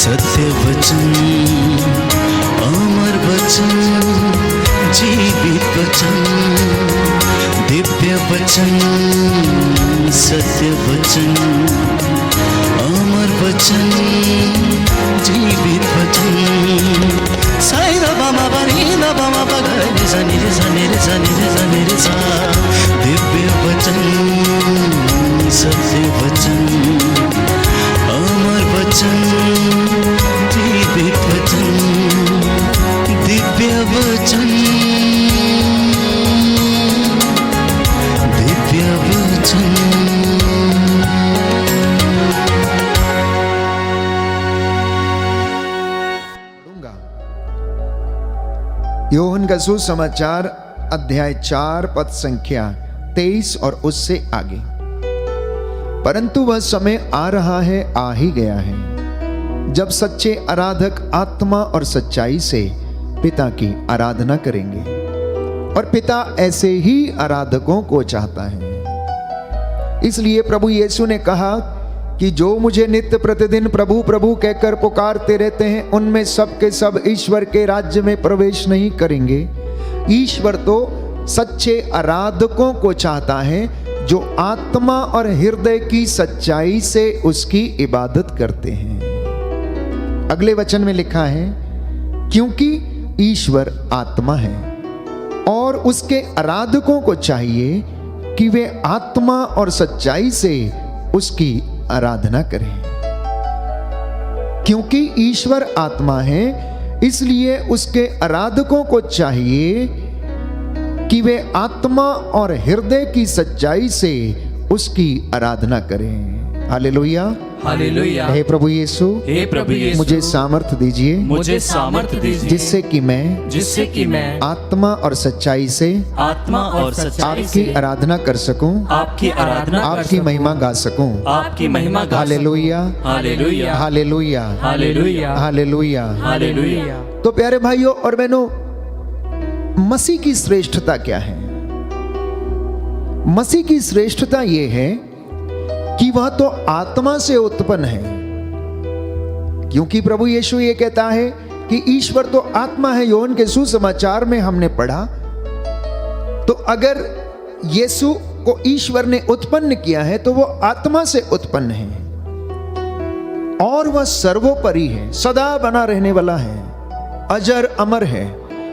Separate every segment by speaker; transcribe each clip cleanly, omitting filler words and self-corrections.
Speaker 1: सत्य वचन, अमर वचन, जीवित वचन, दिव्य वचन, सत्य वचन, अमर वचन, जीवित वचन। साई दा बामा बनी दा बामा बगरे रे सा नी रे सा नी रे सा नी रे सा नी रे सा। दिव्य वचन, सत्य वचन, अमर वचन, जीवित वचन, दिव्य वचन, दिव्य वचन।
Speaker 2: यूहन्ना का सुसमाचार अध्याय 4 पद संख्या 23 और उससे आगे। परंतु वह समय आ रहा है, आ ही गया है, जब सच्चे आराधक आत्मा और सच्चाई से पिता की आराधना करेंगे, और पिता ऐसे ही आराधकों को चाहता है। इसलिए प्रभु यीशु ने कहा कि जो मुझे नित्य प्रतिदिन प्रभु प्रभु कहकर पुकारते रहते हैं, उनमें सब के सब ईश्वर के राज्य में प्रवेश नहीं करेंगे। ईश्वर तो सच्चे आराधकों को चाहता है, जो आत्मा और हृदय की सच्चाई से उसकी इबादत करते हैं। अगले वचन में लिखा है, क्योंकि ईश्वर आत्मा है और उसके आराधकों को चाहिए कि वे आत्मा और सच्चाई से उसकी आराधना करें। क्योंकि ईश्वर आत्मा है, इसलिए उसके आराधकों को चाहिए कि वे आत्मा और हृदय की सच्चाई से उसकी आराधना करें। Hallelujah,
Speaker 3: hallelujah.
Speaker 2: हे प्रभु यीशु,
Speaker 3: हे प्रभु यीशु,
Speaker 2: मुझे सामर्थ दीजिए,
Speaker 3: मुझे सामर्थ दीजिए,
Speaker 2: जिससे कि मैं आत्मा और सच्चाई से
Speaker 3: आत्मा और सच्चाई से
Speaker 2: आपकी आराधना कर सकूं,
Speaker 3: आपकी आराधना,
Speaker 2: आपकी महिमा गा सकूं।
Speaker 3: आपकी महिमा गा।
Speaker 2: Hallelujah,
Speaker 3: hallelujah,
Speaker 2: hallelujah,
Speaker 3: hallelujah,
Speaker 2: hallelujah,
Speaker 3: hallelujah.
Speaker 2: तो प्यारे भाइयों और बहनों, मसीह की श्रेष्ठता क्या है? मसीह की श्रेष्ठता यह है कि वह तो आत्मा से उत्पन्न है, क्योंकि प्रभु यीशु ये कहता है कि ईश्वर तो आत्मा है। यूहन्ना के सुसमाचार में हमने पढ़ा, तो अगर यीशु को ईश्वर ने उत्पन्न किया है तो वो आत्मा से उत्पन्न है, और वह सर्वोपरि है, सदा बना रहने वाला है, अजर अमर है,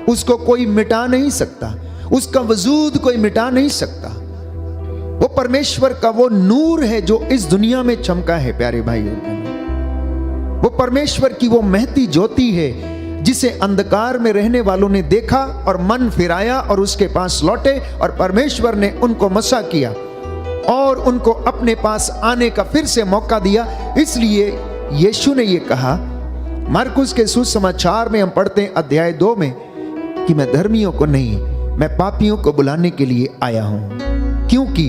Speaker 2: उसको कोई मिटा नहीं सकता, उसका वजूद कोई मिटा नहीं सकता। वो परमेश्वर का वो नूर है जो इस दुनिया में चमका है। प्यारे भाइयों, वो परमेश्वर की वो महती ज्योति है जिसे अंधकार में रहने वालों ने देखा और मन फिराया और उसके पास लौटे, और परमेश्वर ने उनको मसा किया और उनको अपने पास आने का फिर से मौका दिया। इसलिए यीशु ने ये कहा, मार्कुस के सुसमाचार में हम पढ़ते हैं अध्याय 2 में, कि मैं धर्मियों को नहीं, मैं पापियों को बुलाने के लिए आया हूं, क्योंकि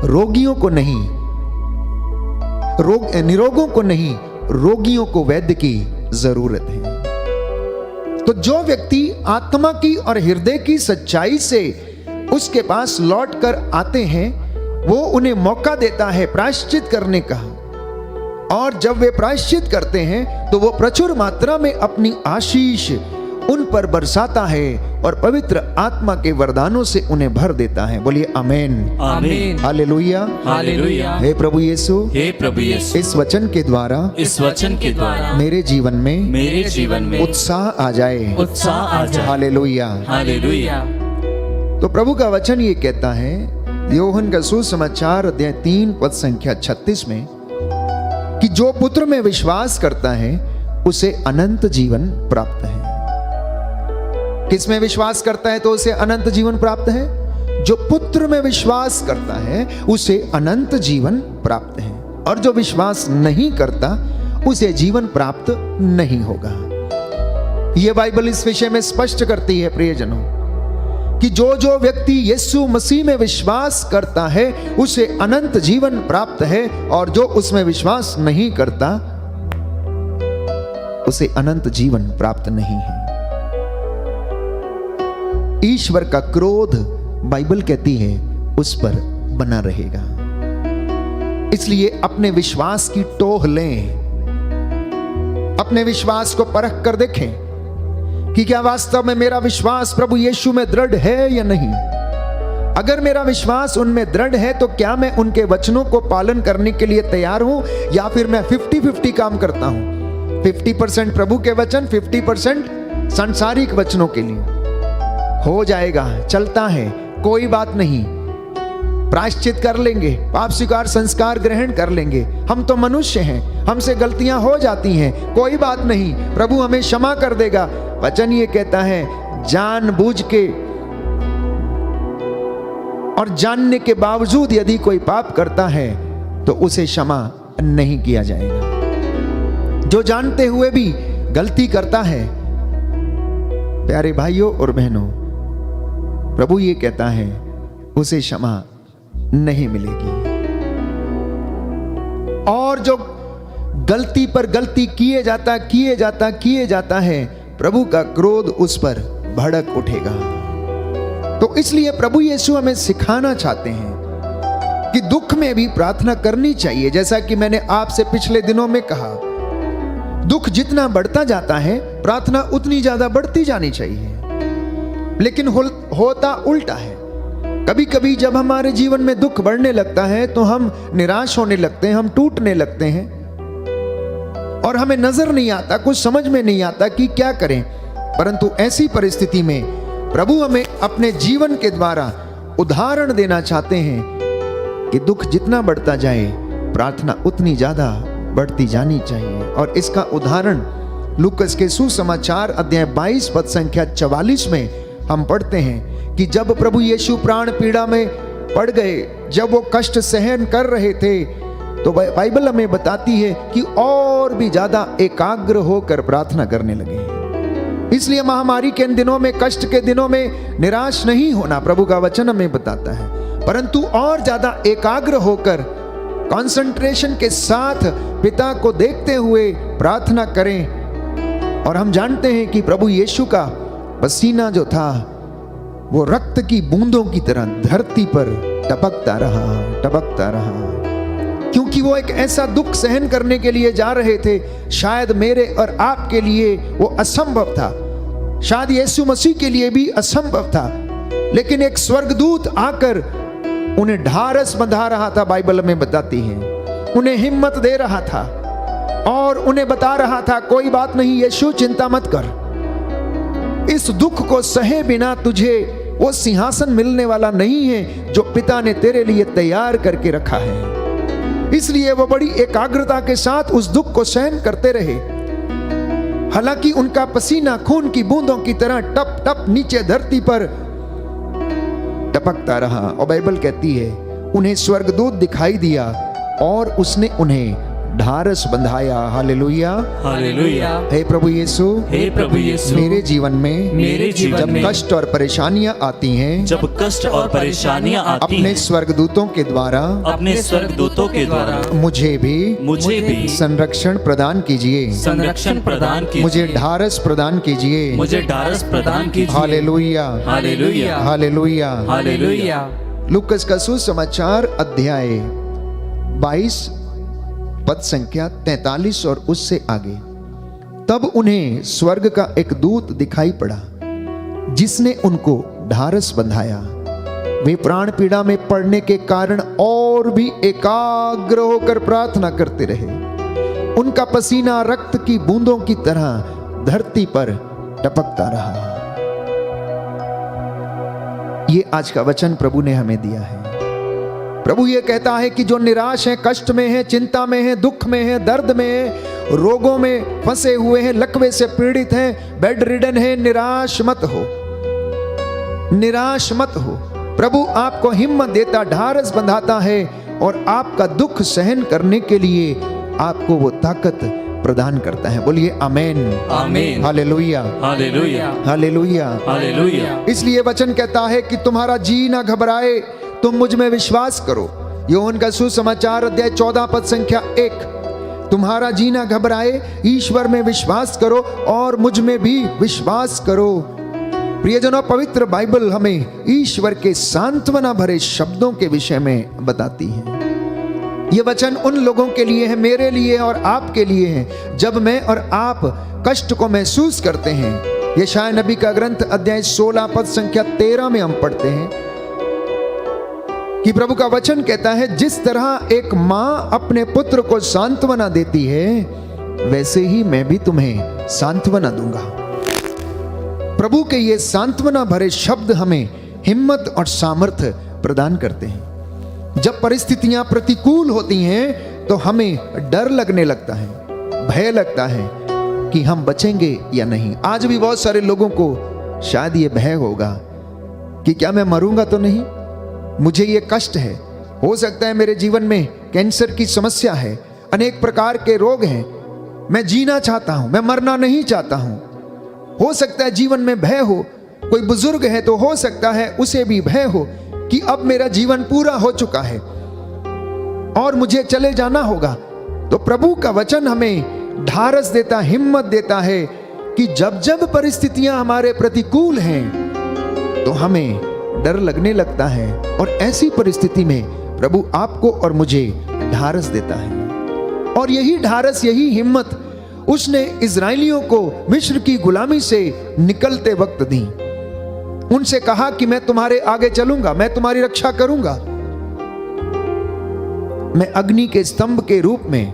Speaker 2: रोगियों को नहीं, निरोगों को नहीं, रोगियों को वैद्य की जरूरत है। तो जो व्यक्ति आत्मा की और हृदय की सच्चाई से उसके पास लौट कर आते हैं, वो उन्हें मौका देता है प्रायश्चित करने का, और जब वे प्रायश्चित करते हैं तो वो प्रचुर मात्रा में अपनी आशीष उन पर बरसाता है और पवित्र आत्मा के वरदानों से उन्हें भर देता है। बोलिए आमीन,
Speaker 3: आमीन,
Speaker 2: हालेलुया,
Speaker 3: हालेलुया।
Speaker 2: हे प्रभु यीशु,
Speaker 3: हे प्रभु यीशु,
Speaker 2: इस वचन के द्वारा मेरे जीवन में उत्साह आ जाए,
Speaker 3: उत्साह आ जाए।
Speaker 2: Hallelujah,
Speaker 3: hallelujah.
Speaker 2: तो प्रभु का वचन ये कहता है, यूहन्ना का सुसमाचार अध्याय 3 पद संख्या 36 में, कि जो पुत्र में विश्वास करता है उसे अनंत जीवन प्राप्त है। किसमें विश्वास करता है तो उसे अनंत जीवन प्राप्त है? जो पुत्र में विश्वास करता है उसे अनंत जीवन प्राप्त है, और जो विश्वास नहीं करता उसे जीवन प्राप्त नहीं होगा। यह बाइबल इस विषय में स्पष्ट करती है प्रियजनों, कि जो जो व्यक्ति यीशु मसीह में विश्वास करता है उसे अनंत जीवन प्राप्त है, और जो उसमें विश्वास नहीं करता उसे अनंत जीवन प्राप्त नहीं है। ईश्वर का क्रोध, बाइबल कहती है, उस पर बना रहेगा। इसलिए अपने विश्वास की टोह लें, अपने विश्वास को परख कर देखें कि क्या वास्तव में मेरा विश्वास प्रभु यीशु में दृढ़ है या नहीं। अगर मेरा विश्वास उनमें दृढ़ है तो क्या मैं उनके वचनों को पालन करने के लिए तैयार हूं, या फिर मैं 50-50 काम करता हूं, 50% प्रभु के वचन, 50% सांसारिक वचनों के लिए। हो जाएगा, चलता है, कोई बात नहीं, प्रायश्चित कर लेंगे, पाप स्वीकार संस्कार ग्रहण कर लेंगे। हम तो मनुष्य हैं, हमसे गलतियां हो जाती हैं, कोई बात नहीं, प्रभु हमें क्षमा कर देगा। वचन ये कहता है जानबूझ के और जानने के बावजूद यदि कोई पाप करता है तो उसे क्षमा नहीं किया जाएगा। जो जानते हुए भी गलती करता है, प्यारे भाइयों और बहनों, प्रभु ये कहता है उसे क्षमा नहीं मिलेगी। और जो गलती पर गलती किए जाता है, प्रभु का क्रोध उस पर भड़क उठेगा। तो इसलिए प्रभु यीशु हमें सिखाना चाहते हैं कि दुख में भी प्रार्थना करनी चाहिए। जैसा कि मैंने आपसे पिछले दिनों में कहा, दुख जितना बढ़ता जाता है प्रार्थना उतनी ज्यादा बढ़ती जानी चाहिए। लेकिन होता उल्टा है। कभी कभी जब हमारे जीवन में दुख बढ़ने लगता है तो हम निराश होने लगते हैं, हम टूटने लगते हैं और हमें नजर नहीं आता, कुछ समझ में नहीं आता कि क्या करें। परंतु ऐसी परिस्थिति में प्रभु हमें अपने जीवन के द्वारा उदाहरण देना चाहते हैं कि दुख जितना बढ़ता जाए प्रार्थना उतनी ज्यादा बढ़ती जानी चाहिए। और इसका उदाहरण लूकस के सुसमाचार अध्याय 22 पद संख्या 44 में हम पढ़ते हैं कि जब प्रभु यीशु प्राण पीड़ा में पड़ गए, जब वो कष्ट सहन कर रहे थे, तो बाइबल हमें बताती है कि और भी ज्यादा एकाग्र होकर प्रार्थना करने लगे। इसलिए महामारी के दिनों में, कष्ट के दिनों में निराश नहीं होना, प्रभु का वचन हमें बताता है, परंतु और ज्यादा एकाग्र होकर कंसंट्रेशन के साथ पिता को देखते हुए प्रार्थना करें। और हम जानते हैं कि प्रभु यीशु का पसीना जो था वो रक्त की बूंदों की तरह धरती पर टपकता रहा, क्योंकि वो एक ऐसा दुख सहन करने के लिए जा रहे थे, शायद मेरे और आपके लिए वो असंभव था, शायद यीशु मसीह के लिए भी असंभव था। लेकिन एक स्वर्गदूत आकर उन्हें ढारस बंधा रहा था, बाइबल में बताती है, उन्हें हिम्मत दे रहा था और उन्हें बता रहा था कोई बात नहीं यीशु, चिंता मत कर, इस दुख को सहे बिना तुझे वो सिंहासन मिलने वाला नहीं है जो पिता ने तेरे लिए तैयार करके रखा है। इसलिए वो बड़ी एकाग्रता के साथ उस दुख को सहन करते रहे। हालांकि उनका पसीना खून की बूंदों की तरह टप टप नीचे धरती पर टपकता रहा। और बाइबल कहती है उन्हें स्वर्गदूत दिखाई दिया और उसने उन्हें ढारस बंधाया। Hallelujah,
Speaker 3: hallelujah.
Speaker 2: हे प्रभु यीशु,
Speaker 3: हे प्रभु यीशु,
Speaker 2: मेरे जीवन में जब कष्ट और परेशानियां आती हैं,
Speaker 3: जब कष्ट और परेशानियां आती
Speaker 2: अपने
Speaker 3: हैं,
Speaker 2: स्वर्गदूतों के द्वारा मुझे भी संरक्षण प्रदान कीजिए, मुझे ढारस प्रदान कीजिए। Hallelujah,
Speaker 3: hallelujah,
Speaker 2: hallelujah,
Speaker 3: hallelujah.
Speaker 2: लूकस का सुसमाचार अध्याय 22 पद संख्या 43 और उससे आगे। तब उन्हें स्वर्ग का एक दूत दिखाई पड़ा जिसने उनको ढारस बंधाया। वे प्राण पीड़ा में पड़ने के कारण और भी एकाग्र होकर प्रार्थना करते रहे। उनका पसीना रक्त की बूंदों की तरह धरती पर टपकता रहा। ये आज का वचन प्रभु ने हमें दिया है। प्रभु ये कहता है कि जो निराश हैं, कष्ट में हैं, चिंता में हैं, दुख में हैं, दर्द में हैं, रोगों में फंसे हुए हैं, लकवे से पीड़ित हैं, बेड रिडन हैं, निराश मत हो, निराश मत हो। प्रभु आपको हिम्मत देता, ढारस बंधाता है और आपका दुख सहन करने के लिए आपको वो ताकत प्रदान करता है। बोलिए आमीन,
Speaker 3: आमीन,
Speaker 2: हालेलुया,
Speaker 3: हालेलुया,
Speaker 2: हालेलुया,
Speaker 3: हालेलुया।
Speaker 2: इसलिए वचन कहता है कि तुम्हारा जी ना घबराए, तुम मुझ में विश्वास करो। यूहन्ना का सुसमाचार अध्याय 14 पद संख्या 1। तुम्हारा जी ना घबराए, ईश्वर में विश्वास करो और मुझ में भी विश्वास करो। प्रियजनों, पवित्र बाइबल हमें ईश्वर के सांत्वना भरे शब्दों के विषय में बताती है। ये वचन उन लोगों के लिए है, मेरे लिए और आपके लिए है, जब मैं और आप कष्ट को महसूस करते हैं। यशायाह नबी का ग्रंथ अध्याय 16 पद संख्या 13 में हम पढ़ते हैं कि प्रभु का वचन कहता है, जिस तरह एक माँ अपने पुत्र को सांत्वना देती है, वैसे ही मैं भी तुम्हें सांत्वना दूंगा। प्रभु के ये सांत्वना भरे शब्द हमें हिम्मत और सामर्थ्य प्रदान करते हैं। जब परिस्थितियां प्रतिकूल होती हैं तो हमें डर लगने लगता है, भय लगता है कि हम बचेंगे या नहीं। आज भी बहुत सारे लोगों को शायद ये भय होगा कि क्या मैं मरूंगा तो नहीं, मुझे ये कष्ट है, हो सकता है मेरे जीवन में कैंसर की समस्या है, अनेक प्रकार के रोग हैं, मैं जीना चाहता हूं, मैं मरना नहीं चाहता हूं। हो सकता है जीवन में भय हो, कोई बुजुर्ग है तो हो सकता है उसे भी भय हो कि अब मेरा जीवन पूरा हो चुका है और मुझे चले जाना होगा। तो प्रभु का वचन हमें ढारस देता, हिम्मत देता है कि जब जब परिस्थितियां हमारे प्रतिकूल हैं तो हमें डर लगने लगता है, और ऐसी परिस्थिति में प्रभु आपको और मुझे ढारस देता है। और यही ढारस, यही हिम्मत उसने इजराइलियों को मिस्र की गुलामी से निकलते वक्त दी। उनसे कहा कि मैं तुम्हारे आगे चलूंगा, मैं तुम्हारी रक्षा करूंगा, मैं अग्नि के स्तंभ के रूप में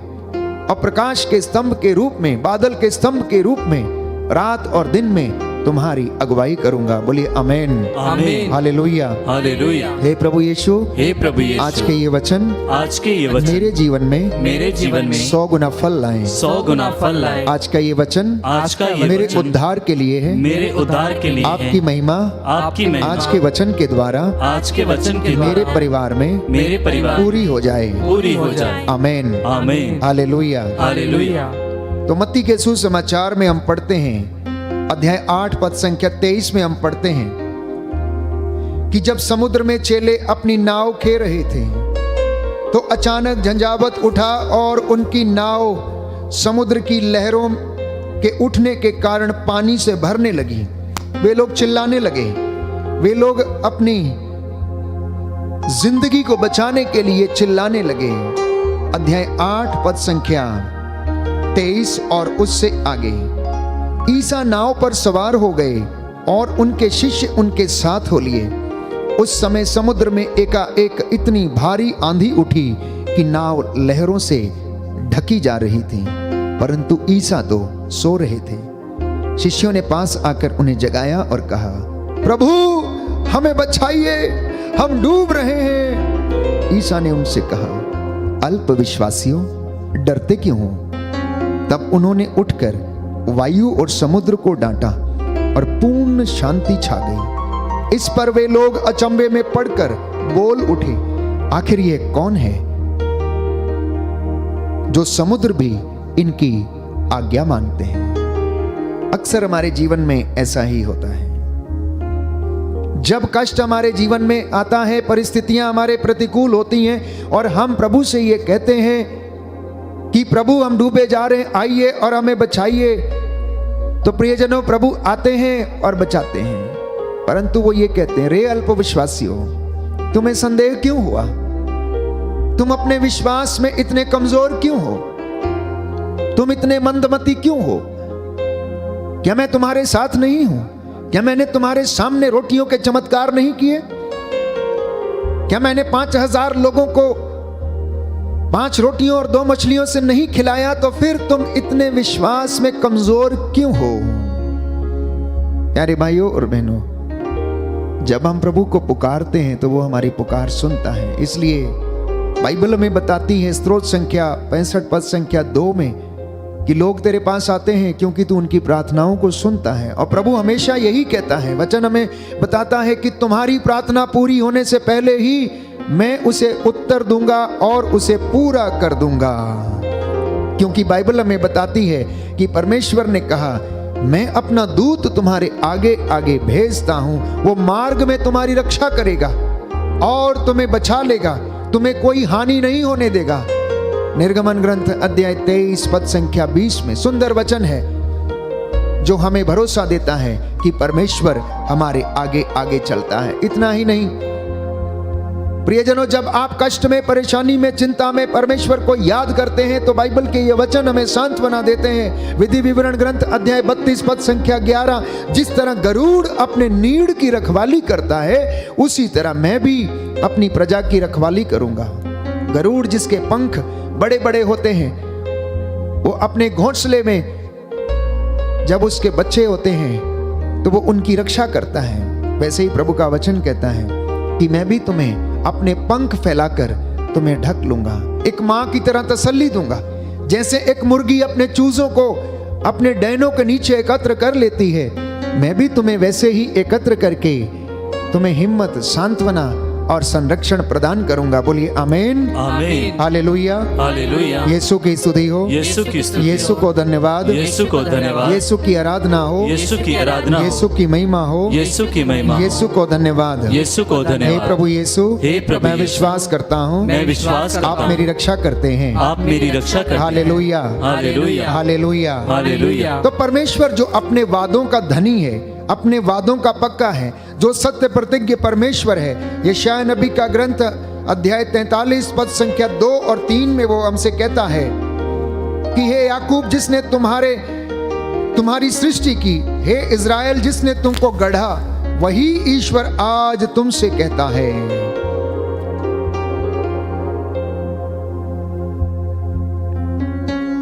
Speaker 2: और प्रकाश के स्तंभ के रूप में, बादल के स्तंभ के रूप में रात और दिन में तुम्हारी अगुवाई करूंगा। बोलिए आमेन,
Speaker 3: आमेन,
Speaker 2: हालेलुया,
Speaker 3: हालेलुया।
Speaker 2: हे प्रभु यीशु,
Speaker 3: हे प्रभु यीशु,
Speaker 2: आज के ये वचन मेरे जीवन में 100 गुना फल लाए,
Speaker 3: 100 गुना फल लाए।
Speaker 2: आज का ये वचन मेरे उद्धार के लिए है,
Speaker 3: मेरे उद्धार के लिए
Speaker 2: आपकी महिमा,
Speaker 3: आपकी महिमा
Speaker 2: आज के वचन के द्वारा,
Speaker 3: आज के वचन के
Speaker 2: मेरे परिवार में,
Speaker 3: मेरे परिवार
Speaker 2: पूरी हो जाए,
Speaker 3: पूरी हो जाए।
Speaker 2: आमेन,
Speaker 3: आमेन,
Speaker 2: हालेलुया,
Speaker 3: हालेलुया।
Speaker 2: तो मत्ती के सुसमाचार में हम पढ़ते हैं, अध्याय 8 पद संख्या 23 में हम पढ़ते हैं कि जब समुद्र में चेले अपनी नाव खे रहे थे तो अचानक झंझावत उठा और उनकी नाव समुद्र की लहरों के उठने के कारण पानी से भरने लगी। वे लोग चिल्लाने लगे, वे लोग अपनी जिंदगी को बचाने के लिए चिल्लाने लगे। अध्याय 8 पद संख्या 23 और उससे आगे। ईसा नाव पर सवार हो गए और उनके शिष्य उनके साथ हो लिए। उस समय समुद्र में एकाएक इतनी भारी आंधी उठी कि नाव लहरों से ढकी जा रही थी, परंतु ईसा तो सो रहे थे। शिष्यों ने पास आकर उन्हें जगाया और कहा, प्रभु हमें बचाइए, हम डूब रहे हैं। ईसा ने उनसे कहा, अल्प विश्वासियों, डरते क्यों हो? तब उन्होंने उठकर वायु और समुद्र को डांटा और पूर्ण शांति छा गई। इस पर वे लोग अचंभे में पड़कर बोल उठे, आखिर ये कौन है जो समुद्र भी इनकी आज्ञा मानते हैं? अक्सर हमारे जीवन में ऐसा ही होता है। जब कष्ट हमारे जीवन में आता है, परिस्थितियां हमारे प्रतिकूल होती हैं और हम प्रभु से ये कहते हैं कि प्रभु हम डूबे जा रहे हैं, आइए और हमें बचाइए, तो प्रियजनों प्रभु आते हैं और बचाते हैं। परंतु वो ये कहते हैं, रे अल्प विश्वासियों, तुम्हें संदेह क्यों हुआ? तुम अपने विश्वास में इतने कमजोर क्यों हो? तुम इतने मंदमती क्यों हो? क्या मैं तुम्हारे साथ नहीं हूं? क्या मैंने तुम्हारे सामने रोटियों के चमत्कार नहीं किए? क्या मैंने 5000 लोगों को 5 रोटियों और 2 मछलियों से नहीं खिलाया? तो फिर तुम इतने विश्वास में कमजोर क्यों हो? प्यारे भाइयों और बहनों, जब हम प्रभु को पुकारते हैं तो वो हमारी पुकार सुनता है। इसलिए बाइबल में बताती है, स्त्रोत संख्या 65 पद संख्या 2 में, कि लोग तेरे पास आते हैं क्योंकि तू उनकी प्रार्थनाओं को सुनता है। और प्रभु हमेशा यही कहता है, वचन हमें बताता है कि तुम्हारी प्रार्थना पूरी होने से पहले ही मैं उसे उत्तर दूंगा और उसे पूरा कर दूंगा। क्योंकि बाइबल हमें बताती है कि परमेश्वर ने कहा, मैं अपना दूत तुम्हारे आगे आगे भेजता हूं, वो मार्ग में तुम्हारी रक्षा करेगा और तुम्हें बचा लेगा, तुम्हें कोई हानि नहीं होने देगा। निर्गमन ग्रंथ अध्याय 23 पद संख्या 20 में सुंदर वचन है जो हमें भरोसा देता है कि परमेश्वर हमारे आगे आगे चलता है। इतना ही नहीं, प्रियजनों, जब आप कष्ट में, परेशानी में, चिंता में परमेश्वर को याद करते हैं तो बाइबल के ये वचन हमें सांत्वना देते हैं। विधि विवरण ग्रंथ अध्याय 32 पद संख्या 11, जिस तरह गरुड़ अपने नीड़ की रखवाली करता है, उसी तरह मैं भी अपनी प्रजा की रखवाली करूंगा। गरुड़ जिसके पंख बड़े बड़े होते हैं, वो अपने घोंसले में जब उसके बच्चे होते हैं तो वो उनकी रक्षा करता है। वैसे ही प्रभु का वचन कहता है कि मैं भी तुम्हें अपने पंख फैलाकर तुम्हें ढक लूंगा, एक मां की तरह तसल्ली दूंगा। जैसे एक मुर्गी अपने चूजों को अपने डैनों के नीचे एकत्र कर लेती है, मैं भी तुम्हें वैसे ही एकत्र करके तुम्हें हिम्मत, सांत्वना और संरक्षण प्रदान करूंगा। बोलिए आमीन,
Speaker 3: आमीन,
Speaker 2: हालेलुया,
Speaker 3: हालेलुया।
Speaker 2: यीशु की स्तुति हो,
Speaker 3: यीशु की स्तुति
Speaker 2: यीशु
Speaker 3: हो,
Speaker 2: को धन्यवाद,
Speaker 3: यीशु को धन्यवाद,
Speaker 2: यीशु की आराधना हो,
Speaker 3: यीशु की आराधना हो,
Speaker 2: यीशु की महिमा हो,
Speaker 3: यीशु की महिमा हो,
Speaker 2: यीशु को धन्यवाद।
Speaker 3: यीशु को
Speaker 2: हे
Speaker 3: धन्यवाद।
Speaker 2: प्रभु यीशु,
Speaker 3: हे प्रभु
Speaker 2: मैं
Speaker 3: यीशु,
Speaker 2: विश्वास करता हूँ
Speaker 3: मैं विश्वास करता
Speaker 2: आप
Speaker 3: हूँ,
Speaker 2: मेरी रक्षा करते हैं।
Speaker 3: आप मेरी रक्षा करते हैं।
Speaker 2: Hallelujah,
Speaker 3: hallelujah,
Speaker 2: hallelujah,
Speaker 3: hallelujah.
Speaker 2: तो परमेश्वर जो अपने वादों का धनी है, अपने वादों का पक्का है, जो सत्य प्रतिज्ञ परमेश्वर है, यशायाह नबी का ग्रंथ अध्याय 43 पद संख्या 2 और 3 में वो हमसे कहता है कि हे याकूब जिसने तुम्हारी सृष्टि की, हे इज़राइल जिसने तुमको गढ़ा, वही ईश्वर आज तुमसे कहता है।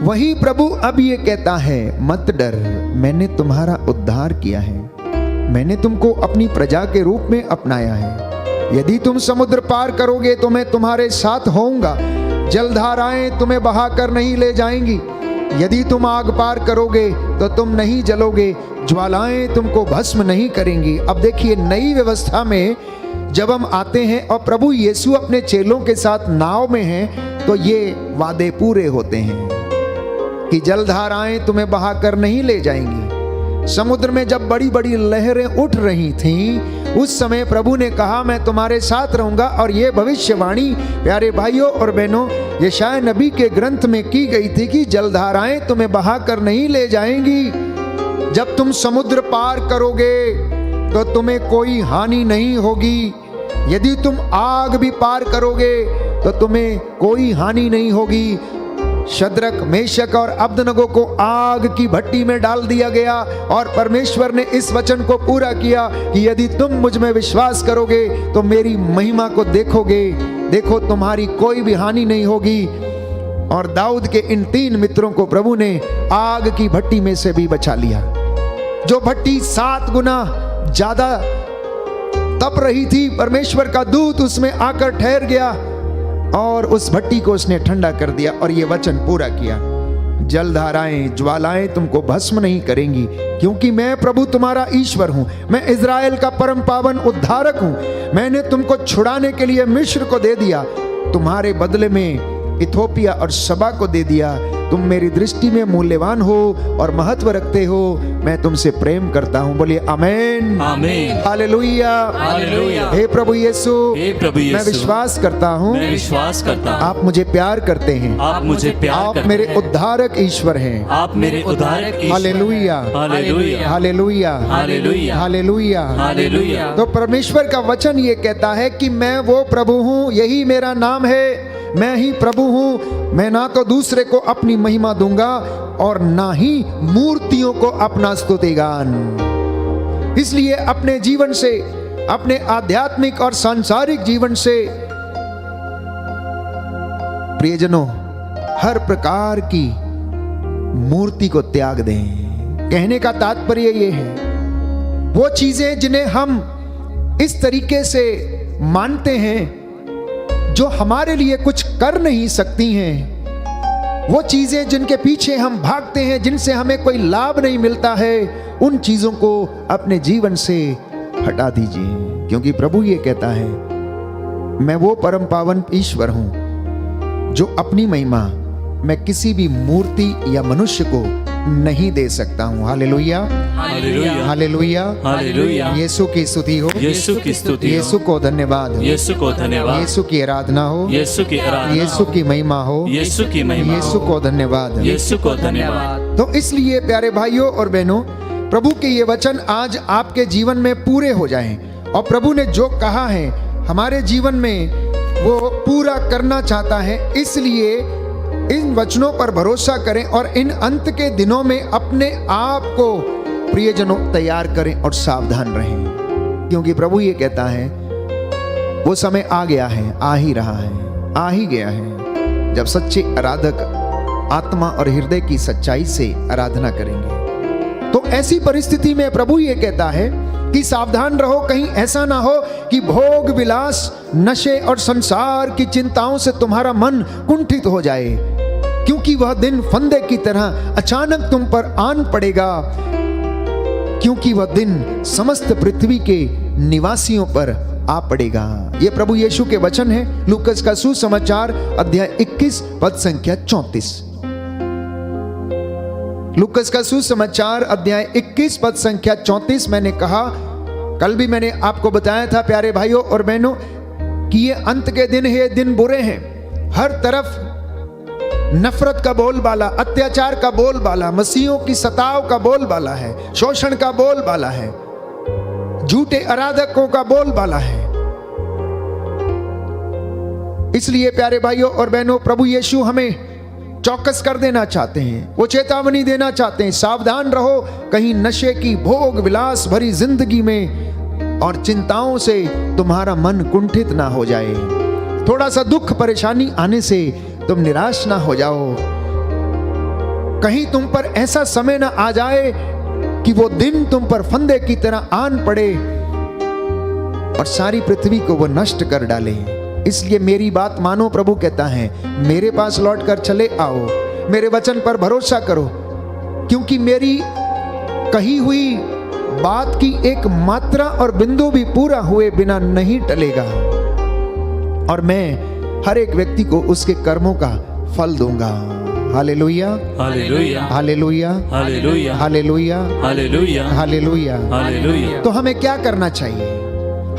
Speaker 2: वही प्रभु अब ये कहता है, मत डर, मैंने तुम्हारा उद्धार किया है, मैंने तुमको अपनी प्रजा के रूप में अपनाया है। यदि तुम समुद्र पार करोगे तो मैं तुम्हारे साथ होऊंगा, जलधाराएं तुम्हें बहाकर नहीं ले जाएंगी। यदि तुम आग पार करोगे तो तुम नहीं जलोगे, ज्वालाएं तुमको भस्म नहीं करेंगी। अब देखिए, नई व्यवस्था में जब हम आते हैं और प्रभु यीशु अपने चेलों के साथ नाव में हैं, तो ये वादे पूरे होते हैं कि जलधाराएं तुम्हें बहाकर नहीं ले जाएंगी। समुद्र में जब बड़ी बड़ी लहरें उठ रही थीं, उस समय प्रभु ने कहा मैं तुम्हारे साथ रहूंगा। और ये भविष्यवाणी प्यारे भाइयों और बहनों यशायाह नबी के ग्रंथ में की गई थी कि जलधाराएं तुम्हें बहाकर नहीं ले जाएंगी। जब तुम समुद्र पार करोगे तो तुम्हें कोई हानि नहीं होगी। यदि तुम आग भी पार करोगे तो तुम्हें कोई हानि नहीं होगी। शद्रक, मेशक और अब्दनगो को आग की भट्टी में डाल दिया गया और परमेश्वर ने इस वचन को पूरा किया कि यदि तुम मुझ में विश्वास करोगे तो मेरी महिमा को देखोगे, देखो तुम्हारी कोई भी हानि नहीं होगी। और दाऊद के इन 3 मित्रों को प्रभु ने आग की भट्टी में से भी बचा लिया। जो भट्टी 7 गुना ज्यादा तप रही थी, परमेश्वर का दूत उसमें आकर ठहर गया और उस भट्टी को उसने ठंडा कर दिया और ये वचन पूरा किया, जलधाराएं, ज्वालाएं तुमको भस्म नहीं करेंगी, क्योंकि मैं प्रभु तुम्हारा ईश्वर हूं, मैं इज़राइल का परम पावन उद्धारक हूं। मैंने तुमको छुड़ाने के लिए मिस्र को दे दिया, तुम्हारे बदले में इथोपिया और सबा को दे दिया। तुम मेरी दृष्टि में मूल्यवान हो और महत्व रखते हो, मैं तुमसे प्रेम करता हूं। बोलिए आमीन,
Speaker 3: आमीन,
Speaker 2: हालेलुया,
Speaker 3: हालेलुया।
Speaker 2: हे प्रभु यीशु,
Speaker 3: हे प्रभु यीशु,
Speaker 2: मैं विश्वास करता हूं
Speaker 3: मैं विश्वास करता हूँ
Speaker 2: आप मुझे प्यार करते हैं,
Speaker 3: आप मुझे प्यार
Speaker 2: आप
Speaker 3: करते
Speaker 2: मेरे
Speaker 3: हैं।
Speaker 2: उद्धारक ईश्वर हैं।
Speaker 3: आप मेरे उद्धारक ईश्वर हैं।
Speaker 2: Hallelujah,
Speaker 3: hallelujah,
Speaker 2: hallelujah,
Speaker 3: hallelujah,
Speaker 2: hallelujah.
Speaker 3: Hallelujah.
Speaker 2: तो परमेश्वर का वचन ये कहता है कि मैं वो प्रभु हूँ, यही मेरा नाम है, मैं ही प्रभु हूँ। मैं ना तो दूसरे को अपनी महिमा दूंगा और ना ही मूर्तियों को अपना स्तुतिगान। इसलिए अपने जीवन से, अपने आध्यात्मिक और सांसारिक जीवन से प्रियजनों हर प्रकार की मूर्ति को त्याग दें। कहने का तात्पर्य ये है, वो चीजें जिन्हें हम इस तरीके से मानते हैं जो हमारे लिए कुछ कर नहीं सकती हैं, वो चीजें जिनके पीछे हम भागते हैं, जिनसे हमें कोई लाभ नहीं मिलता है, उन चीजों को अपने जीवन से हटा दीजिए। क्योंकि प्रभु ये कहता है, मैं वो परम पावन ईश्वर हूं जो अपनी महिमा मैं किसी भी मूर्ति या मनुष्य को नहीं दे सकता हूं। Hallelujah,
Speaker 3: hallelujah,
Speaker 2: hallelujah,
Speaker 3: hallelujah.
Speaker 2: यीशु की स्तुति हो,
Speaker 3: यीशु की स्तुति हो,
Speaker 2: यीशु को धन्यवाद,
Speaker 3: यीशु को धन्यवाद,
Speaker 2: यीशु की आराधना हो,
Speaker 3: यीशु की आराधना,
Speaker 2: यीशु की महिमा हो,
Speaker 3: यीशु की महिमा,
Speaker 2: यीशु को धन्यवाद।
Speaker 3: यीशु को धन्यवाद।
Speaker 2: तो इसलिए प्यारे भाइयों और बहनों, प्रभु के ये वचन आज आपके जीवन में पूरे हो जाएं और प्रभु ने जो कहा है हमारे जीवन में वो पूरा करना चाहता है। इसलिए इन वचनों पर भरोसा करें और इन अंत के दिनों में अपने आप को प्रियजनों तैयार करें और सावधान रहें, क्योंकि प्रभु ये कहता है वो समय आ गया है, आ ही रहा है, आ ही गया है, जब सच्चे आराधक आत्मा और हृदय की सच्चाई से आराधना करेंगे। तो ऐसी परिस्थिति में प्रभु ये कहता है कि सावधान रहो, कहीं ऐसा ना हो कि भोग विलास, नशे और संसार की चिंताओं से तुम्हारा मन कुंठित हो जाए, क्योंकि वह दिन फंदे की तरह अचानक तुम पर आन पड़ेगा, क्योंकि वह दिन समस्त पृथ्वी के निवासियों पर आ पड़ेगा। यह प्रभु यीशु के वचन है। लूकस का सुसमाचार अध्याय 21 पद संख्या 34। लूकस का सुसमाचार अध्याय 21 पद संख्या 34। मैंने कहा, कल भी मैंने आपको बताया था प्यारे भाइयों और बहनों कि ये अंत के दिन है, ये दिन बुरे हैं। हर तरफ नफरत का बोलबाला, अत्याचार का बोलबाला, मसीहों की सताव का बोलबाला है, शोषण का बोलबाला है, झूठे आराधकों का बोलबाला है। इसलिए प्यारे भाइयों और बहनों, प्रभु यीशु हमें चौकस कर देना चाहते हैं, वो चेतावनी देना चाहते हैं, सावधान रहो, कहीं नशे की भोग विलास भरी जिंदगी में और चिंताओं से तुम्हारा मन कुंठित ना हो जाए। थोड़ा सा दुख परेशानी आने से तुम निराश ना हो जाओ, कहीं तुम पर ऐसा समय ना आ जाए कि वो दिन तुम पर फंदे की तरह आन पड़े और सारी पृथ्वी को वो नष्ट कर डाले। इसलिए मेरी बात मानो, प्रभु कहता है मेरे पास लौट कर चले आओ, मेरे वचन पर भरोसा करो, क्योंकि मेरी कही हुई बात की एक मात्रा और बिंदु भी पूरा हुए बिना नहीं टलेगा, और मैं हर एक व्यक्ति को उसके कर्मों का फल दूंगा। Hallelujah,
Speaker 3: hallelujah,
Speaker 2: hallelujah,
Speaker 3: hallelujah,
Speaker 2: hallelujah,
Speaker 3: hallelujah,
Speaker 2: hallelujah,
Speaker 3: hallelujah.
Speaker 2: तो हमें क्या करना चाहिए?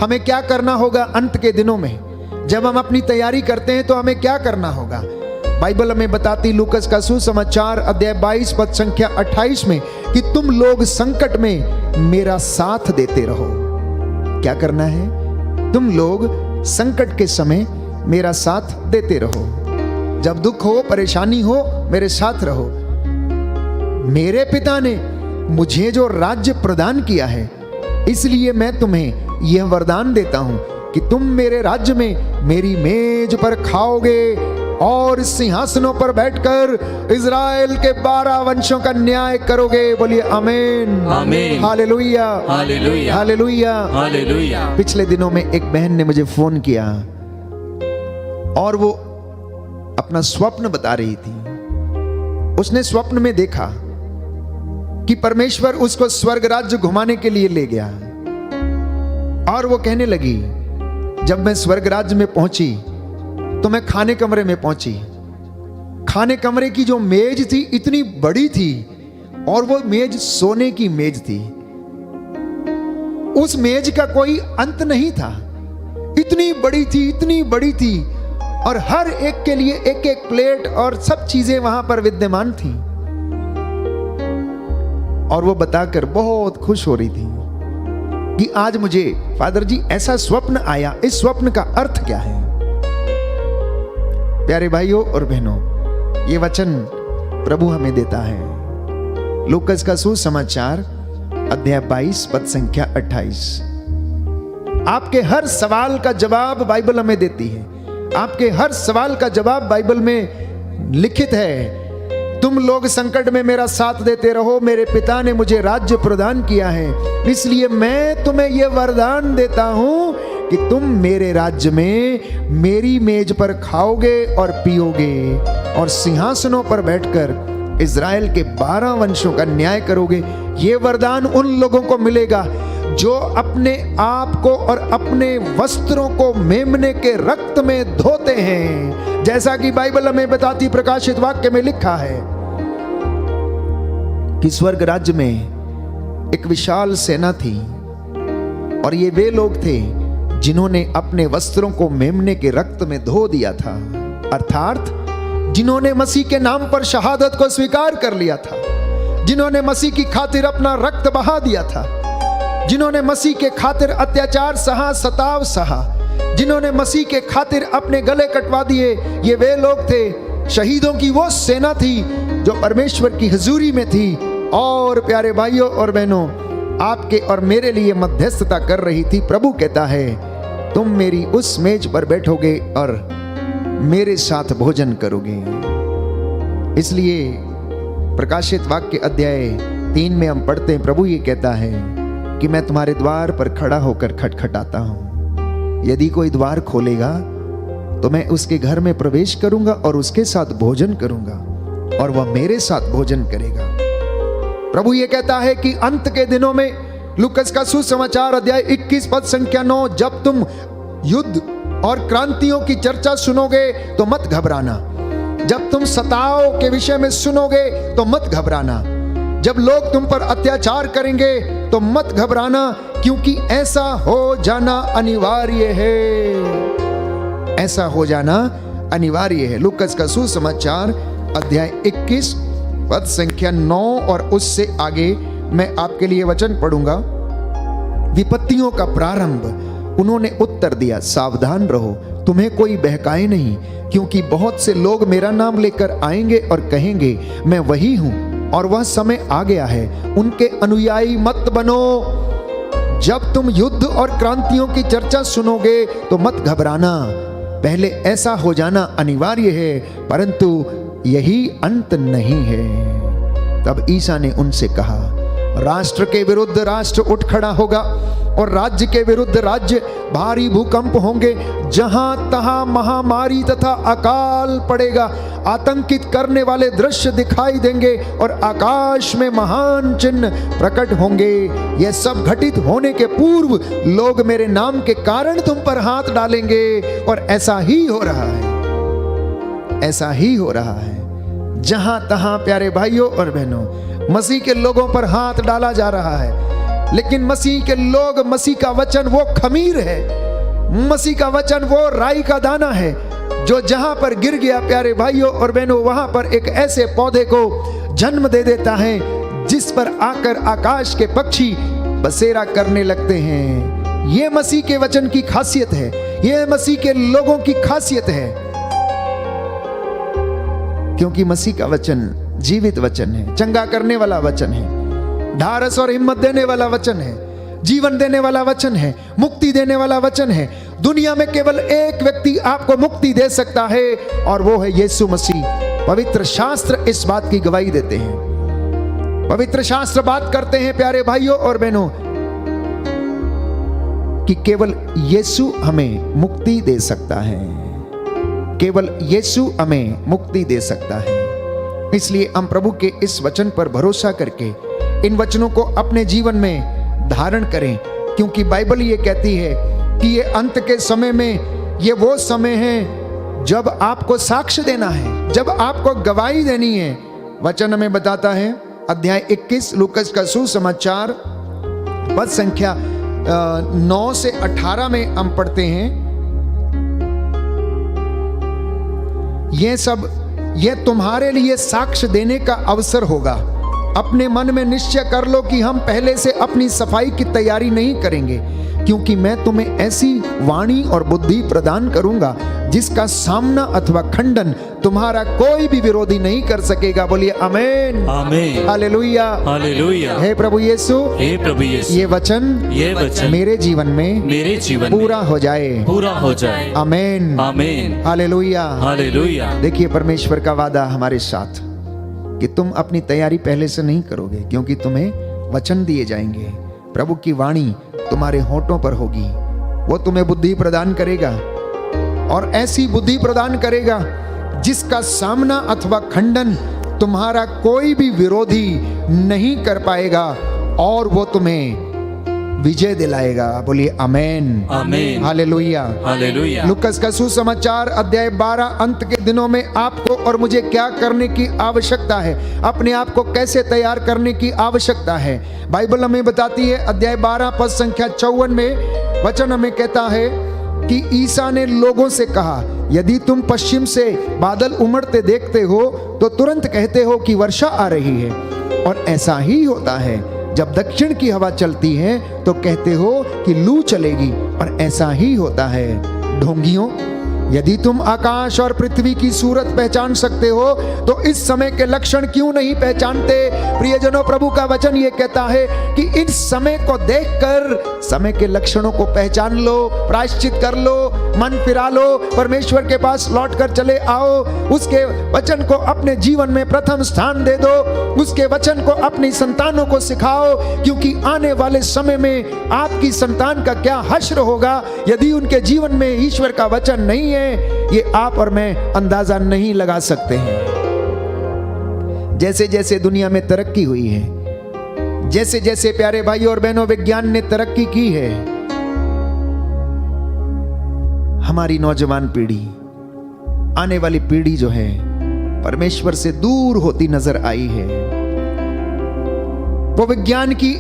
Speaker 2: हमें क्या करना होगा अंत के दिनों में? जब हम अपनी तैयारी करते हैं तो हमें क्या करना होगा? बाइबल हमें बताती, लूकस का सुसमाचार अध्याय 22 पद संख्या 28 में, कि तुम लोग संकट में मेरा साथ देते रहो। क्या करना है? तुम लोग संकट के समय मेरा साथ देते रहो। जब दुख हो, परेशानी हो, मेरे साथ रहो। मेरे पिता ने मुझे जो राज्य प्रदान किया है, इसलिए मैं तुम्हें यह वरदान देता हूं कि तुम मेरे राज्य में मेरी मेज पर खाओगे और सिंहासनों पर बैठकर इज़राइल के 12 वंशों का न्याय करोगे। बोलिए आमीन,
Speaker 3: आमीन,
Speaker 2: हालेलुया,
Speaker 3: हालेलुया,
Speaker 2: हालेलुया,
Speaker 3: हालेलुया।
Speaker 2: पिछले दिनों में एक बहन ने मुझे फोन किया और वो अपना स्वप्न बता रही थी। उसने स्वप्न में देखा कि परमेश्वर उसको स्वर्ग राज्य घुमाने के लिए ले गया, और वो कहने लगी, जब मैं स्वर्ग राज्य में पहुंची तो मैं खाने कमरे में पहुंची। खाने कमरे की जो मेज थी इतनी बड़ी थी, और वो मेज सोने की मेज थी। उस मेज का कोई अंत नहीं था, इतनी बड़ी थी, इतनी बड़ी थी, और हर एक के लिए एक एक प्लेट और सब चीजें वहां पर विद्यमान थी। और वो बताकर बहुत खुश हो रही थी कि आज मुझे फादर जी ऐसा स्वप्न आया, इस स्वप्न का अर्थ क्या है? प्यारे भाइयों और बहनों, ये वचन प्रभु हमें देता है। लूकस का सुसमाचार अध्याय 22 पद संख्या 28। आपके हर सवाल का जवाब बाइबल हमें देती है। आपके हर सवाल का जवाब बाइबल में लिखित है। तुम लोग संकट में मेरा साथ देते रहो, मेरे पिता ने मुझे राज्य प्रदान किया है, इसलिए मैं तुम्हें यह वरदान देता हूं कि तुम मेरे राज्य में मेरी मेज पर खाओगे और पियोगे और सिंहासनों पर बैठकर इज़राइल के 12 वंशों का न्याय करोगे। यह वरदान उन लोगों को मिलेगा जो अपने आप को और अपने वस्त्रों को मेमने के रक्त में धोते हैं, जैसा कि बाइबल हमें बताती, प्रकाशित वाक्य में लिखा है कि स्वर्ग राज्य में एक विशाल सेना थी, और ये वे लोग थे जिन्होंने अपने वस्त्रों को मेमने के रक्त में धो दिया था, अर्थात जिन्होंने मसीह के नाम पर शहादत को स्वीकार कर लिया था, जिन्होंने मसीह की खातिर अपना रक्त बहा दिया था, जिन्होंने मसीह के खातिर अत्याचार सहा, सताव सहा, जिन्होंने मसीह के खातिर अपने गले कटवा दिए, ये वे लोग थे, शहीदों की वो सेना थी जो परमेश्वर की हुजूरी में थी और प्यारे भाइयों और बहनों, आपके और मेरे लिए मध्यस्थता कर रही थी। प्रभु कहता है तुम मेरी उस मेज पर बैठोगे और मेरे साथ भोजन करोगे। इसलिए प्रकाशित वाक्य अध्याय 3 में हम पढ़ते हैं, प्रभु ये कहता है कि मैं तुम्हारे द्वार पर खड़ा होकर खटखटाता हूं, यदि कोई द्वार खोलेगा तो मैं उसके घर में प्रवेश करूंगा और उसके साथ भोजन करूंगा और वह मेरे साथ भोजन करेगा। प्रभु ये कहता है कि अंत के दिनों में, लूकस का सुसमाचार अध्याय 21 पद संख्या 9, जब तुम युद्ध और क्रांतियों की चर्चा सुनोगे तो मत घबराना। जब तुम सताव के विषय में सुनोगे तो मत घबराना। जब लोग तुम पर अत्याचार करेंगे तो मत घबराना, क्योंकि ऐसा हो जाना अनिवार्य है। ऐसा हो जाना अनिवार्य है। लूकस का सुसमाचार अध्याय 21 पद संख्या 9 और उससे आगे मैं आपके लिए वचन पढ़ूंगा। विपत्तियों का प्रारंभ, उन्होंने उत्तर दिया, सावधान रहो, तुम्हें कोई बहकाए नहीं, क्योंकि बहुत से लोग मेरा नाम लेकर आएंगे और कहेंगे मैं वही हूं, और वह समय आ गया है, उनके अनुयायी मत बनो। जब तुम युद्ध और क्रांतियों की चर्चा सुनोगे तो मत घबराना, पहले ऐसा हो जाना अनिवार्य है, परंतु यही अंत नहीं है। तब ईसा ने उनसे कहा, राष्ट्र के विरुद्ध राष्ट्र उठ खड़ा होगा और राज्य के विरुद्ध राज्य, भारी भूकंप होंगे, जहां तहां महामारी तथा अकाल पड़ेगा, आतंकित करने वाले दृश्य दिखाई देंगे और आकाश में महान चिन्ह प्रकट होंगे। यह सब घटित होने के पूर्व लोग मेरे नाम के कारण तुम पर हाथ डालेंगे, और ऐसा ही हो रहा है, ऐसा ही हो रहा है। जहां तहां प्यारे भाइयों और बहनों, मसीह के लोगों पर हाथ डाला जा रहा है, लेकिन मसीह के लोग, मसीह का वचन वो खमीर है, मसीह का वचन वो राई का दाना है, जो जहां पर गिर गया प्यारे भाइयों और बहनों, वहां पर एक ऐसे पौधे को जन्म दे देता है जिस पर आकर आकाश के पक्षी बसेरा करने लगते हैं। ये मसीह के वचन की खासियत है, ये मसीह के लोगों की खासियत है, क्योंकि मसीह का वचन जीवित वचन है, चंगा करने वाला वचन है, ढारस और हिम्मत देने वाला वचन है, जीवन देने वाला वचन है, मुक्ति देने वाला वचन है। दुनिया में केवल एक व्यक्ति आपको मुक्ति दे सकता है, और वो है यीशु मसीह। पवित्र शास्त्र इस बात की गवाही देते हैं। पवित्र शास्त्र बात करते हैं प्यारे भाइयों और बहनों कि केवल यीशु हमें मुक्ति दे सकता है, केवल यीशु हमें मुक्ति दे सकता है। इसलिए हम प्रभु के इस वचन पर भरोसा करके इन वचनों को अपने जीवन में धारण करें, क्योंकि बाइबल ये कहती है कि ये अंत के समय में, ये वो समय है जब आपको साक्ष्य देना है, जब आपको गवाही देनी है। वचन हमें बताता है, अध्याय 21 लूकस का सुसमाचार पद संख्या 9 से 18 में हम पढ़ते हैं, यह तुम्हारे लिए साक्ष्य देने का अवसर होगा। अपने मन में निश्चय कर लो कि हम पहले से अपनी सफाई की तैयारी नहीं करेंगे, क्योंकि मैं तुम्हें ऐसी वाणी और बुद्धि प्रदान करूंगा जिसका सामना अथवा खंडन तुम्हारा कोई भी विरोधी नहीं कर सकेगा। बोलिए आमीन,
Speaker 3: आमीन,
Speaker 2: हालेलुया,
Speaker 3: हालेलुया।
Speaker 2: हे प्रभु यीशु,
Speaker 3: हे प्रभु यीशु,
Speaker 2: ये वचन मेरे जीवन में पूरा हो जाए,
Speaker 3: पूरा हो जाए।
Speaker 2: आमीन,
Speaker 3: आमीन,
Speaker 2: हालेलुया,
Speaker 3: हालेलुया।
Speaker 2: देखिए परमेश्वर का वादा हमारे साथ कि तुम अपनी तैयारी पहले से नहीं करोगे, क्योंकि तुम्हें वचन दिए जाएंगे, प्रभु की वाणी तुम्हारे होठों पर होगी, वो तुम्हें बुद्धि प्रदान करेगा, और ऐसी बुद्धि प्रदान करेगा जिसका सामना अथवा खंडन तुम्हारा कोई भी विरोधी नहीं कर पाएगा, और वो तुम्हें विजय दिलाएगा। बोलिए आमीन,
Speaker 3: आमीन,
Speaker 2: हालेलुया,
Speaker 3: हालेलुया।
Speaker 2: लूकस का सुसमाचार अध्याय 12, अंत के दिनों में आपको और मुझे क्या करने की आवश्यकता है, अपने आप को कैसे तैयार करने की आवश्यकता है। बाइबल हमें बताती है, अध्याय 12 पद संख्या 54 में वचन हमें कहता है कि ईसा ने लोगों से कहा, यदि तुम पश्चिम से बादल उमड़ते देखते हो तो तुरंत कहते हो कि वर्षा आ रही है, और ऐसा ही होता है। जब दक्षिण की हवा चलती है तो कहते हो कि लू चलेगी, और ऐसा ही होता है। ढोंगियों, यदि तुम आकाश और पृथ्वी की सूरत पहचान सकते हो तो इस समय के लक्षण क्यों नहीं पहचानते? प्रियजनों, प्रभु का वचन ये कहता है कि इस समय को देखकर समय के लक्षणों को पहचान लो, प्रायश्चित कर लो, मन फिरा लो, परमेश्वर के पास लौट कर चले आओ, उसके वचन को अपने जीवन में प्रथम स्थान दे दो, उसके वचन को अपनी संतानों को सिखाओ, क्योंकि आने वाले समय में आपकी संतान का क्या हश्र होगा यदि उनके जीवन में ईश्वर का वचन नहीं है, ये आप और मैं अंदाजा नहीं लगा सकते हैं। जैसे जैसे दुनिया में तरक्की हुई है, जैसे जैसे प्यारे भाइयों और बहनों विज्ञान ने तरक्की की है, हमारी नौजवान पीढ़ी, आने वाली पीढ़ी जो है परमेश्वर से दूर होती नजर आई है। वो विज्ञान की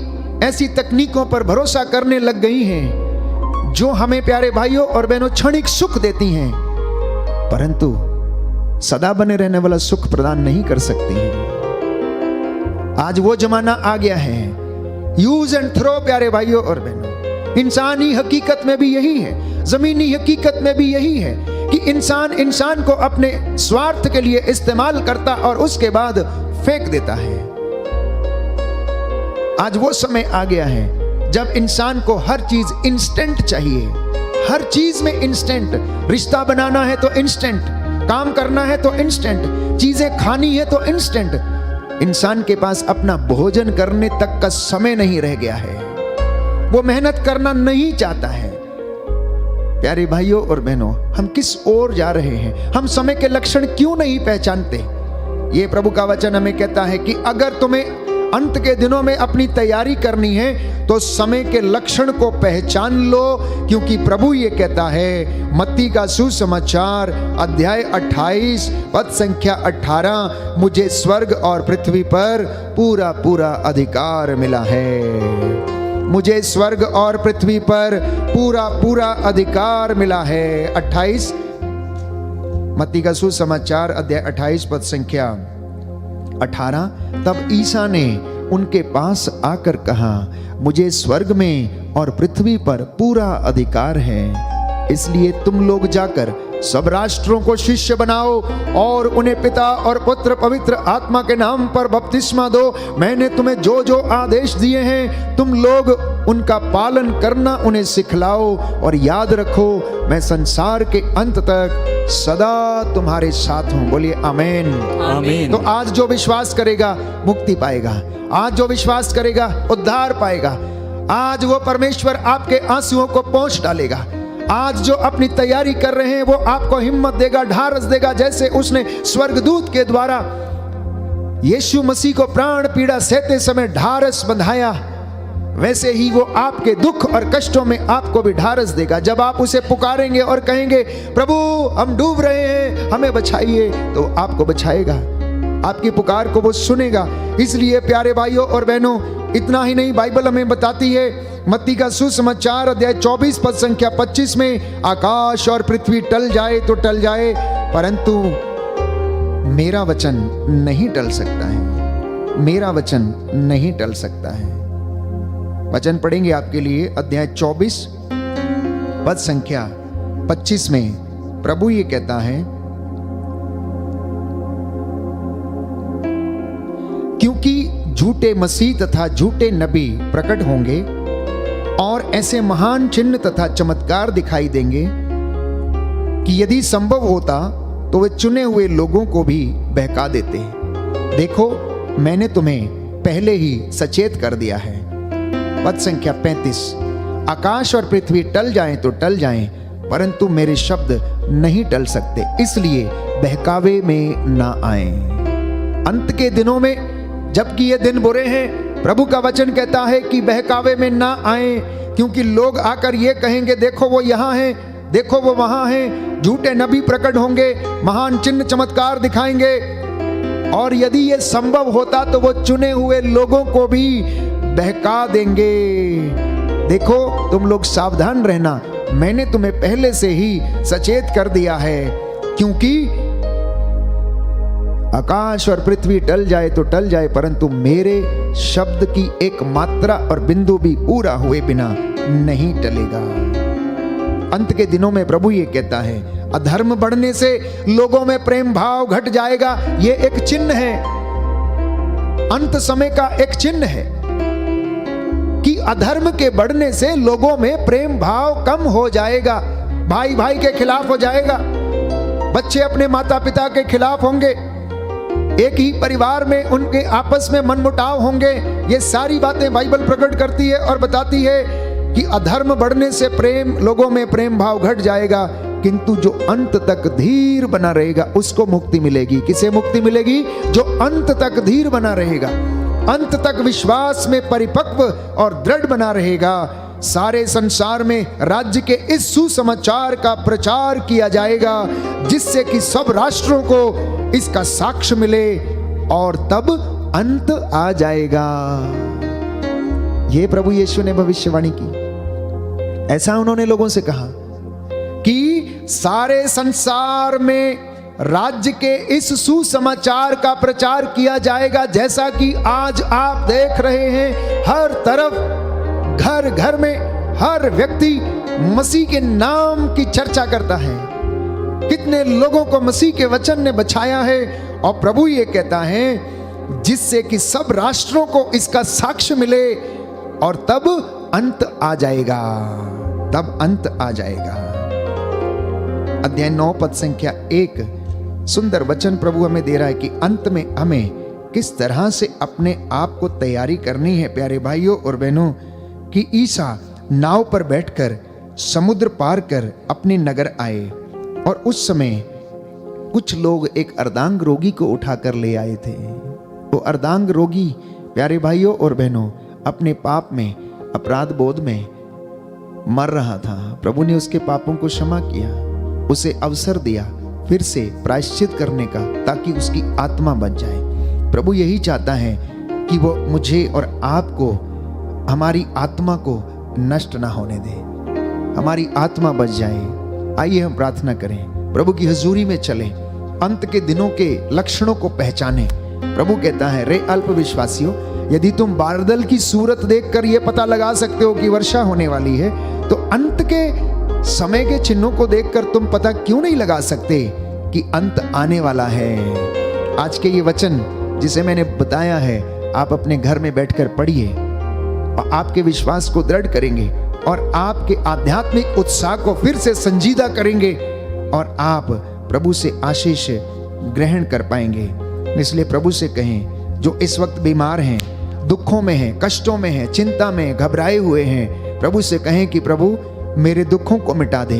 Speaker 2: ऐसी तकनीकों पर भरोसा करने लग गई हैं जो हमें प्यारे भाइयों और बहनों क्षणिक सुख देती हैं, परंतु सदा बने रहने वाला सुख प्रदान नहीं कर सकती हैं। आज वो जमाना आ गया है यूज एंड थ्रो। प्यारे भाइयों और बहनों, इंसानी हकीकत में भी यही है, जमीनी हकीकत में भी यही है कि इंसान को अपने स्वार्थ के लिए इस्तेमाल करता और उसके बाद फेंक देता है। आज वो समय आ गया है जब इंसान को हर चीज इंस्टेंट चाहिए, हर चीज में इंस्टेंट। रिश्ता बनाना है तो इंस्टेंट, काम करना है तो इंस्टेंट, चीजें खानी है तो इंस्टेंट। इंसान के पास अपना भोजन करने तक का समय नहीं रह गया है, वो मेहनत करना नहीं चाहता है। प्यारे भाइयों और बहनों, हम किस ओर जा रहे हैं? हम समय के लक्षण क्यों नहीं पहचानते? ये प्रभु का वचन हमें कहता है कि अगर तुम्हें अंत के दिनों में अपनी तैयारी करनी है तो समय के लक्षण को पहचान लो, क्योंकि प्रभु ये कहता है मत्ती का सुसमाचार अध्याय 28 पद संख्या 18, मुझे स्वर्ग और पृथ्वी पर पूरा पूरा अधिकार मिला है। मुझे स्वर्ग और पृथ्वी पर पूरा पूरा अधिकार मिला है। 28 मत्ती का सुसमाचार अध्याय 28 पद संख्या 18। तब ईसा ने उनके पास आकर कहा, मुझे स्वर्ग में और पृथ्वी पर पूरा अधिकार है, इसलिए तुम लोग जाकर सब राष्ट्रों को शिष्य बनाओ और उन्हें पिता और पुत्र पवित्र आत्मा के नाम पर बपतिस्मा दो। मैंने तुम्हें जो जो आदेश दिए हैं तुम लोग उनका पालन करना, उन्हें सिखलाओ और याद रखो, मैं संसार के अंत तक सदा तुम्हारे साथ हूं। बोलिए आमीन।
Speaker 3: आमीन।
Speaker 2: तो आज जो विश्वास करेगा मुक्ति पाएगा, आज जो विश्वास करेगा उद्धार पाएगा, आज वो परमेश्वर आपके आंसुओं को पोंछ डालेगा। आज जो अपनी तैयारी कर रहे हैं वो आपको हिम्मत देगा, ढारस देगा, जैसे उसने स्वर्गदूत के द्वारा यीशु मसीह को प्राण पीड़ा सहते समय ढारस बंधाया, वैसे ही वो आपके दुख और कष्टों में आपको भी ढारस देगा। जब आप उसे पुकारेंगे और कहेंगे प्रभु हम डूब रहे हैं हमें बचाइए, तो आपको बचाएगा, आपकी पुकार को वो सुनेगा। इसलिए प्यारे भाइयों और बहनों, इतना ही नहीं, बाइबल हमें बताती है मत्ती का सुसमाचार अध्याय 24 पद संख्या 25 में, आकाश और पृथ्वी टल जाए तो टल जाए, परंतु मेरा वचन नहीं टल सकता है, मेरा वचन नहीं टल सकता है। वचन पढ़ेंगे आपके लिए अध्याय 24 पद संख्या 25 में प्रभु ये कहता है, क्योंकि झूठे मसीह तथा झूठे नबी प्रकट होंगे और ऐसे महान चिन्ह तथा चमत्कार दिखाई देंगे कि यदि संभव होता तो वे चुने हुए लोगों को भी बहका देते। देखो मैंने तुम्हें पहले ही सचेत कर दिया है। पद संख्या 35, आकाश और पृथ्वी टल जाएं तो टल जाएं, परंतु मेरे शब्द नहीं टल सकते, इसलिए बहकावे में ना आए। अंत के दिनों में जबकि ये दिन बुरे हैं, प्रभु का वचन कहता है कि बहकावे में ना आए, क्योंकि लोग आकर ये कहेंगे देखो वो यहाँ है, देखो वो वहाँ है, झूठे नबी प्रकट होंगे, महान चिन्ह चमत्कार दिखाएंगे, और यदि ये संभव होता तो वो चुने हुए लोगों को भी बहका देंगे। देखो तुम लोग सावधान रहना, मैंने तुम्हें पहले से ही सचेत कर दिया है, क्योंकि आकाश और पृथ्वी टल जाए तो टल जाए, परंतु मेरे शब्द की एक मात्रा और बिंदु भी पूरा हुए बिना नहीं टलेगा। अंत के दिनों में प्रभु ये कहता है, अधर्म बढ़ने से लोगों में प्रेम भाव घट जाएगा। ये एक चिन्ह है, अंत समय का एक चिन्ह है कि अधर्म के बढ़ने से लोगों में प्रेम भाव कम हो जाएगा, भाई भाई के खिलाफ हो जाएगा, बच्चे अपने माता पिता के खिलाफ होंगे, एक ही परिवार में उनके आपस में मनमुटाव होंगे। ये सारी बातें बाइबल प्रकट करती है और बताती है कि अधर्म बढ़ने से लोगों में प्रेम भाव घट जाएगा, किंतु जो अंत तक धीर बना रहेगा उसको मुक्ति मिलेगी। किसे मुक्ति मिलेगी? जो अंत तक धीर बना रहेगा, अंत तक विश्वास में परिपक्व और दृढ़ बना रहेगा। सारे संसार में राज्य के इस सुसमाचार का प्रचार किया जाएगा, जिससे कि सब राष्ट्रों को इसका साक्ष्य मिले और तब अंत आ जाएगा। ये प्रभु यीशु ने भविष्यवाणी की। ऐसा उन्होंने लोगों से कहा कि सारे संसार में राज्य के इस सुसमाचार का प्रचार किया जाएगा, जैसा कि आज आप देख रहे हैं हर तरफ घर घर में हर व्यक्ति मसीह के नाम की चर्चा करता है। कितने लोगों को मसीह के वचन ने बचाया है। और प्रभु ये कहता है जिससे कि सब राष्ट्रों को इसका साक्ष्य मिले और तब अंत आ जाएगा, तब अंत आ जाएगा। अध्याय 9 पद संख्या 1 सुंदर वचन प्रभु हमें दे रहा है कि अंत में हमें किस तरह से अपने आप को तैयारी करनी है। प्यारे भाइयों और बहनों, कि ईसा नाव पर बैठकर समुद्र पार कर अपने नगर आए और उस समय कुछ लोग एक अर्धांग रोगी को उठाकर ले आए थे। वो अर्धांग रोगी प्यारे भाइयों और बहनों अपने पाप में, अपराध बोध में मर रहा था। प्रभु ने उसके पापों को क्षमा किया, उसे अवसर दिया फिर से प्रायश्चित करने का, ताकि उसकी आत्मा बच जाए। प्रभु यही चाहता है कि वो मुझे और आपको, हमारी आत्मा को नष्ट ना होने दे, हमारी आत्मा बच जाए। आइए हम प्रार्थना करें, प्रभु की हजूरी में चलें, अंत के दिनों के लक्षणों को पहचानें। प्रभु कहता है, रे अल्प विश्वासियों, यदि तुम बादल की सूरत देखकर यह पता लगा सकते हो कि वर्षा होने वाली है, तो अंत के समय के चिन्हों को देखकर तुम पता क्यों नहीं लगा सकते कि अंत आने वाला है। आज के ये वचन जिसे मैंने बताया है, आप अपने घर में बैठकर पढ़िए और आपके विश्वास को दृढ़ करेंगे और आपके आध्यात्मिक उत्साह को फिर से संजीदा करेंगे और आप प्रभु से आशीष ग्रहण कर पाएंगे। इसलिए प्रभु से कहें, जो इस वक्त बीमार हैं, दुखों में हैं, कष्टों में हैं, चिंता में, घबराए हुए हैं, प्रभु से कहें कि प्रभु मेरे दुखों को मिटा दे,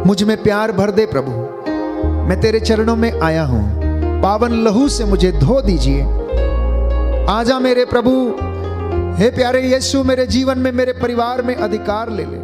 Speaker 2: मुझ में प्यार भर दे। प्रभु मैं तेरे चरणों में आया हूं, पावन लहू से मुझे धो दीजिए। आजा मेरे प्रभु, हे प्यारे यीशु, मेरे जीवन में, मेरे परिवार में अधिकार ले ले।